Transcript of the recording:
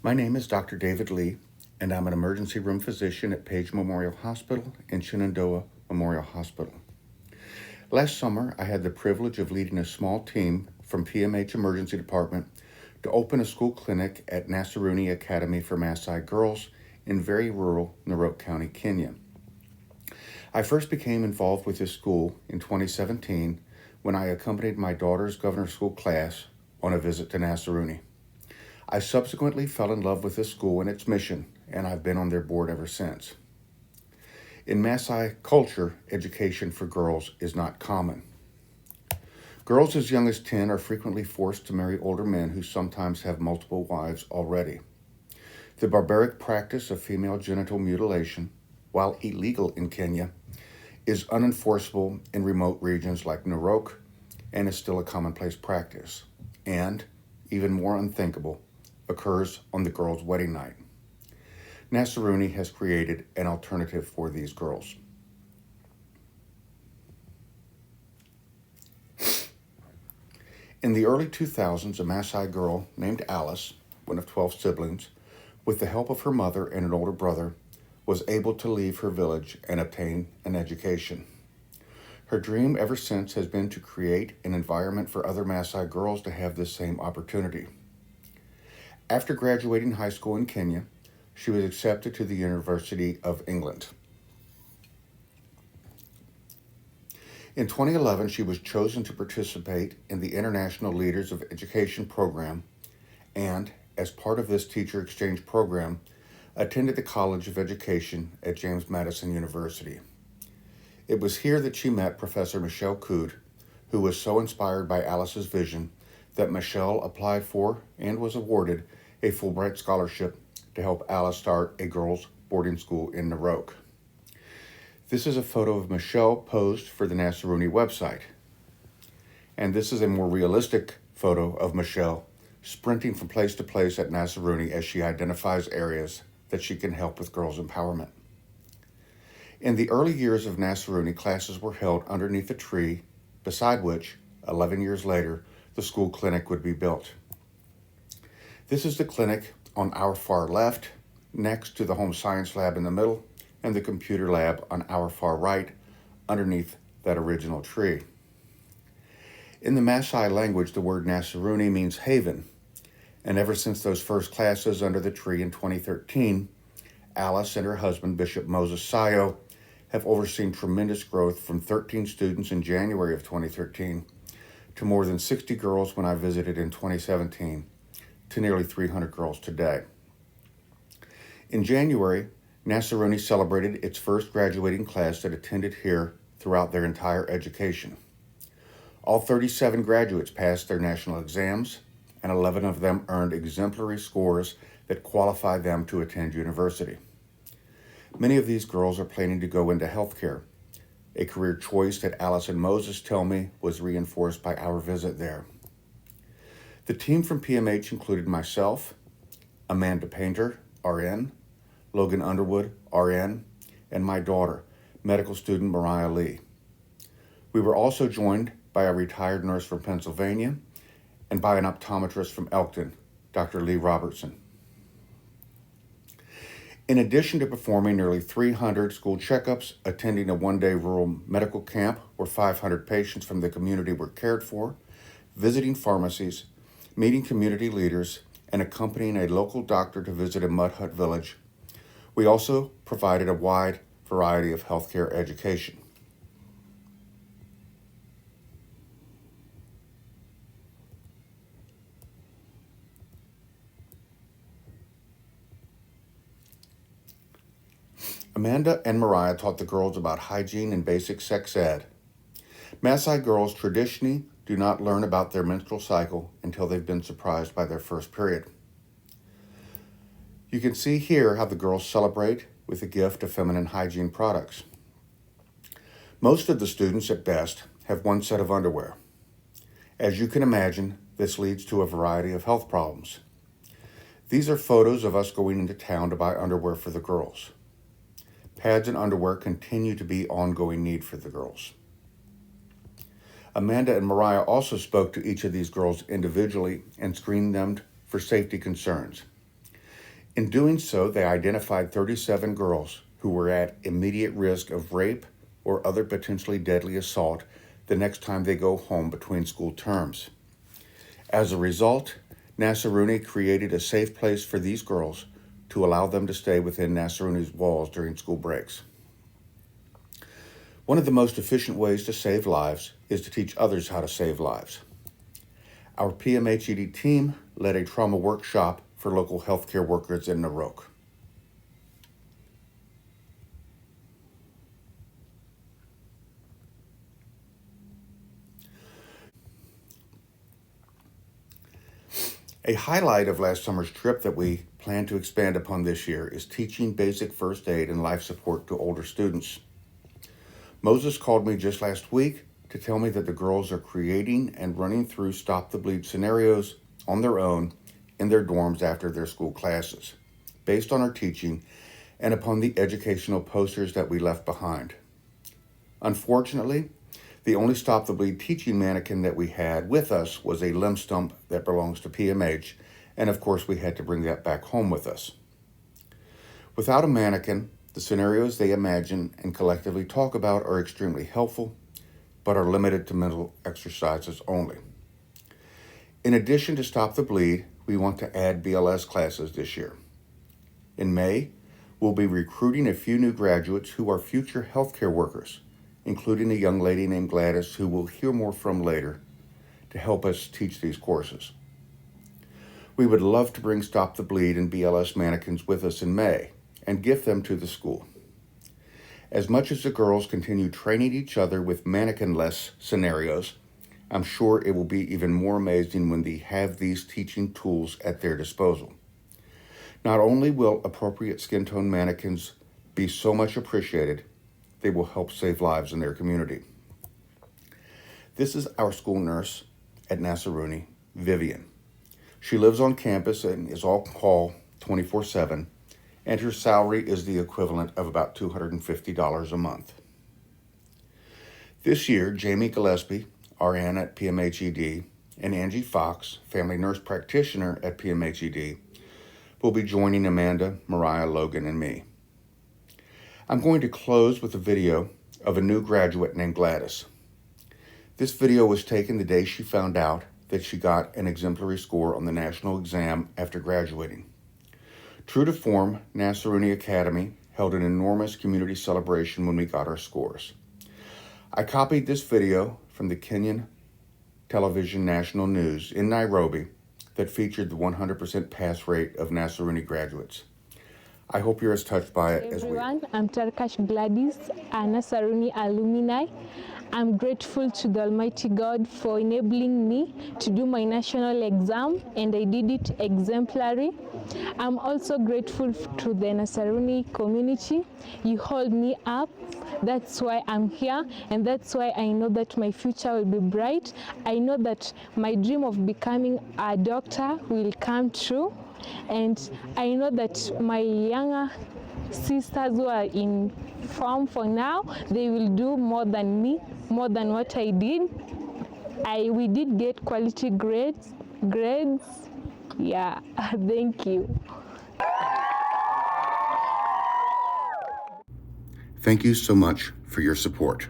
My name is Dr. David Lee, and I'm an emergency room physician at Page Memorial Hospital and Shenandoah Memorial Hospital. Last summer, I had the privilege of leading a small team from PMH Emergency Department to open a school clinic at Nasaruni Academy for Maasai Girls in very rural Narok County, Kenya. I first became involved with this school in 2017 when I accompanied my daughter's governor's school class on a visit to Nasaruni. I subsequently fell in love with this school and its mission, and I've been on their board ever since. In Maasai culture, education for girls is not common. Girls as young as 10 are frequently forced to marry older men who sometimes have multiple wives already. The barbaric practice of female genital mutilation, while illegal in Kenya, is unenforceable in remote regions like Narok and is still a commonplace practice, and, even more unthinkable, occurs on the girl's wedding night. Nasaruni has created an alternative for these girls. In the early 2000s, a Maasai girl named Alice, one of 12 siblings, with the help of her mother and an older brother, was able to leave her village and obtain an education. Her dream ever since has been to create an environment for other Maasai girls to have this same opportunity. After graduating high school in Kenya, she was accepted to the University of England. In 2011, she was chosen to participate in the International Leaders of Education program and, as part of this teacher exchange program, attended the College of Education at James Madison University. It was here that she met Professor Michelle Cood, who was so inspired by Alice's vision that Michelle applied for and was awarded a Fulbright scholarship to help Alice start a girls' boarding school in Narok. This is a photo of Michelle posed for the Nasaruni website. And this is a more realistic photo of Michelle sprinting from place to place at Nasaruni as she identifies areas that she can help with girls' empowerment. In the early years of Nasaruni, classes were held underneath a tree, beside which, 11 years later, the school clinic would be built. This is the clinic on our far left, next to the home science lab in the middle, and the computer lab on our far right, underneath that original tree. In the Maasai language, the word Nasaruni means haven, and ever since those first classes under the tree in 2013, Alice and her husband, Bishop Moses Sayo, have overseen tremendous growth from 13 students in January of 2013 to more than 60 girls when I visited in 2017, to nearly 300 girls today. In January, Nasaruni celebrated its first graduating class that attended here throughout their entire education. All 37 graduates passed their national exams, and 11 of them earned exemplary scores that qualify them to attend university. Many of these girls are planning to go into healthcare, a career choice that Alice and Moses tell me was reinforced by our visit there. The team from PMH included myself, Amanda Painter, RN, Logan Underwood, RN, and my daughter, medical student Mariah Lee. We were also joined by a retired nurse from Pennsylvania and by an optometrist from Elkton, Dr. Lee Robertson. In addition to performing nearly 300 school checkups, attending a one-day rural medical camp where 500 patients from the community were cared for, visiting pharmacies, meeting community leaders, and accompanying a local doctor to visit a mud hut village, we also provided a wide variety of healthcare education. Amanda and Mariah taught the girls about hygiene and basic sex ed. Maasai girls traditionally do not learn about their menstrual cycle until they've been surprised by their first period. You can see here how the girls celebrate with a gift of feminine hygiene products. Most of the students at best have one set of underwear. As you can imagine, this leads to a variety of health problems. These are photos of us going into town to buy underwear for the girls. Pads and underwear continue to be ongoing need for the girls. Amanda and Mariah also spoke to each of these girls individually and screened them for safety concerns. In doing so, they identified 37 girls who were at immediate risk of rape or other potentially deadly assault the next time they go home between school terms. As a result, Nasaruni created a safe place for these girls to allow them to stay within Nasaruni's walls during school breaks. One of the most efficient ways to save lives is to teach others how to save lives. Our PMHED team led a trauma workshop for local healthcare workers in Narok. A highlight of last summer's trip that we plan to expand upon this year is teaching basic first aid and life support to older students. Moses called me just last week to tell me that the girls are creating and running through Stop the Bleed scenarios on their own in their dorms after their school classes, based on our teaching and upon the educational posters that we left behind. Unfortunately, the only Stop the Bleed teaching mannequin that we had with us was a limb stump that belongs to PMH, and of course we had to bring that back home with us. Without a mannequin, the scenarios they imagine and collectively talk about are extremely helpful, but are limited to mental exercises only. In addition to Stop the Bleed, we want to add BLS classes this year. In May, we'll be recruiting a few new graduates who are future healthcare workers, including a young lady named Gladys, who we'll hear more from later, to help us teach these courses. We would love to bring Stop the Bleed and BLS mannequins with us in May and gift them to the school. As much as the girls continue training each other with mannequin-less scenarios, I'm sure it will be even more amazing when they have these teaching tools at their disposal. Not only will appropriate skin tone mannequins be so much appreciated, they will help save lives in their community. This is our school nurse at Nasaruni, Vivian. She lives on campus and is on call 24/7, and her salary is the equivalent of about $250 a month. This year, Jamie Gillespie, RN at PMHED, and Angie Fox, family nurse practitioner at PMHED, will be joining Amanda, Mariah, Logan, and me. I'm going to close with a video of a new graduate named Gladys. This video was taken the day she found out that she got an exemplary score on the national exam after graduating. True to form, Nasaruni Academy held an enormous community celebration when we got our scores. I copied this video from the Kenyan television national news in Nairobi that featured the 100% pass rate of Nasaruni graduates. I hope you're as touched by it as we are. Everyone, I'm Tarkash Gladys, a Nasaruni alumni. I'm grateful to the Almighty God for enabling me to do my national exam, and I did it exemplary. I'm also grateful to the Nasaruni community. You hold me up. That's why I'm here, and that's why I know that my future will be bright. I know that my dream of becoming a doctor will come true. And I know that my younger sisters who are in form for now, they will do more than me, more than what I did. We did get quality grades. Yeah, thank you. Thank you so much for your support.